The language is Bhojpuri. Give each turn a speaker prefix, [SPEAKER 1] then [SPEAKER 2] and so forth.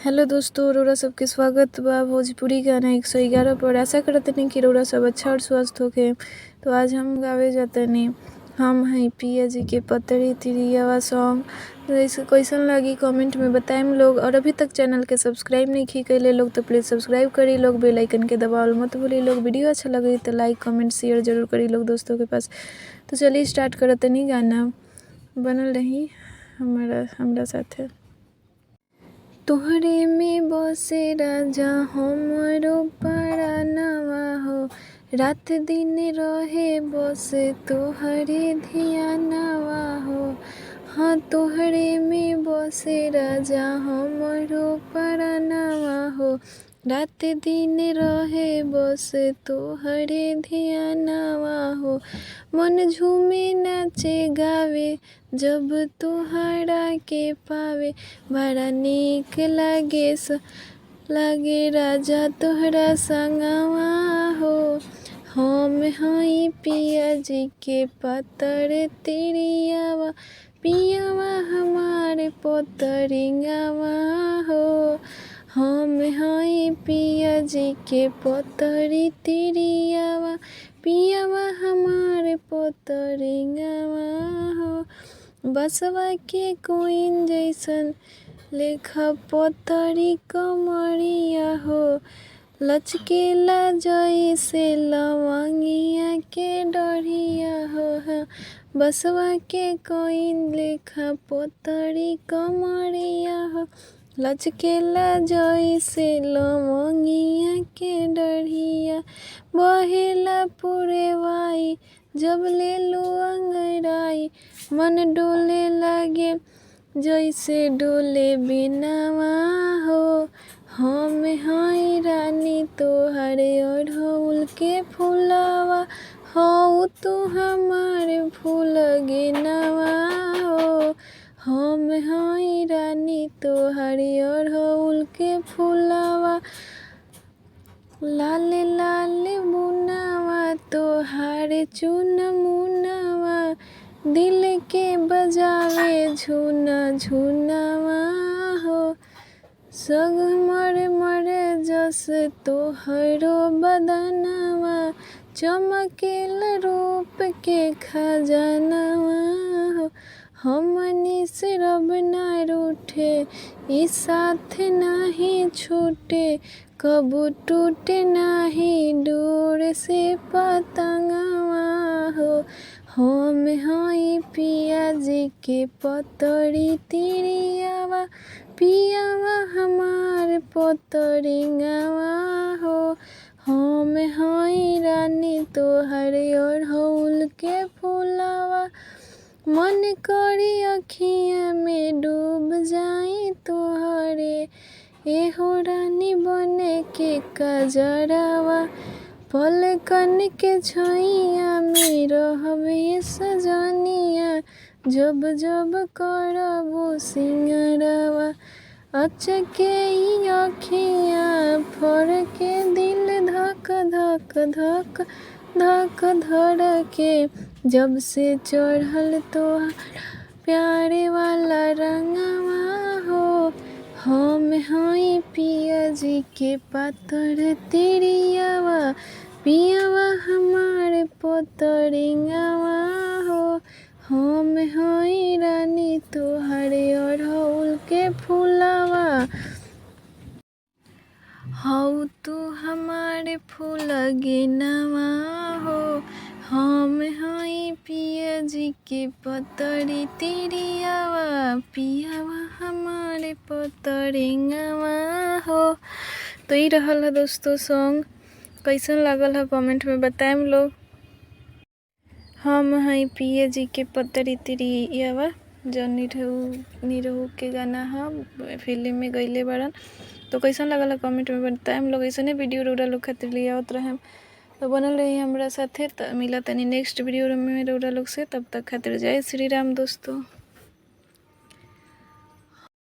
[SPEAKER 1] हेलो दोस्तों, रउरा सबके स्वागत बा भोजपुरी गाना 111 पर। आशा करतनी कि रउरा सब अच्छा और स्वस्थ होखे। तो आज हम गावे जातनी हम हैं पिया जी के पतरी तिरियावा सॉन्ग। तो इसे कैसन लगी कमेंट में बताएं लोग। और अभी तक चैनल के सब्सक्राइब नहीं की कैले लोग तो प्लीज़ सब्सक्राइब करी लोग, बेल आइकन के दबावल मत भूली लोग। वीडियो अच्छा लगी तो लाइक कमेंट शेयर जरूर करी लोग दोस्तों के पास। तो चलिए स्टार्ट करतनी गाना, बनल रही हमरा साथे। तोहरे में बसे राजा हमरो परानवा हो, रात दिन रहे बसे तोहरे धियानवा हो। हाँ, तोहरे में बसे राजा हमरो परानवा हो, रात दिन रहे बसे तोहरे धियानवा हो। मन झूमे नाचे गावे जब तोहरा के पावे, बड़ा नीक लागे राजा तोहरा संगवा हो। हम हई पिया जी के पतर तिरियावा, पियावा हमारे पतरिंगावा हो। हम हई पिया जी के पतरी तिरियावा, पियावा हमारे पतरिंगावा हो। बसवा के कोइन जैसन लेखा पतरी कमरिया हो, लचकेला जैसे लवंगिया के डरिया हो। बसवा के कोइन लेखा पतरी कमरिया हो, लचकेला जैसे लवंगिया के डरिया। बहेला पुरवाई जब ले लो अंगड़ाई, मन डोले लागे जैसे डोले बिनावा हो। हम हई रानी तोहरे अढ़उल के फुलावा, हो तू हमारे फूल गिनावा हो। हम हई रानी तोहरे अढ़उल के फुलावा, लाल लाल मुनावा तोहारे चुन मुनावा, दिल के बजावे झुना झुनावा हो। सग मर जस तोहरो बदनवा, चमकेल रूप के खजानवा हो। हमनी से रब ना रूठे, ई साथ नहीं छूटे, कबू टूटे नहीं डोर से पतंगवा हो। हम हई पिया जी के पतरी तिरियावा, पियावा हमार पतरिंगावा हो। हम हई रानी तोहरे अढ़उल के फुलावा, मन करी अखियाँ में डूब जाई तोहरे, एहो रानी बने के कजरावा। पलकन के छैया में रहबे सजनिया, जब जब करबो सिंगरवा। अचके ई अखियाँ फड़के दिल धक धक धक धक धड़के, जब से चढ़ल तोहरा प्यारे वाला रंगवा हो। हम हई पिया जी के पतर तिरियावा, पियावा हमारे पतरिंगावा हो। हम हई रानी तोहरे अढ़उल के फुलावा, हऊ तू हमारे फूल गिनावा हो। हम हई पिया जी के पतरी तिरियावा, पियावा हमारे पतरिंगावा हो। तो ये रहल है दोस्तों सॉन्ग। कैसन लागल है कमेंट में बताएं लोग। हम हई पिया जी के पतरी तिरियावा, जो निरहू के गाना है, फिल्म में गईले बड़न। तो कैसन लगल है कमेंट में बताएं लोग। ऐसे वीडियो रउरा लोग खातिर ले आवत रहें। तो बनल रही हमरा साथे। तो मिला तनी नेक्स्ट वीडियो में रउरा लोग से, तब तक खातिर जय श्री राम दोस्तों।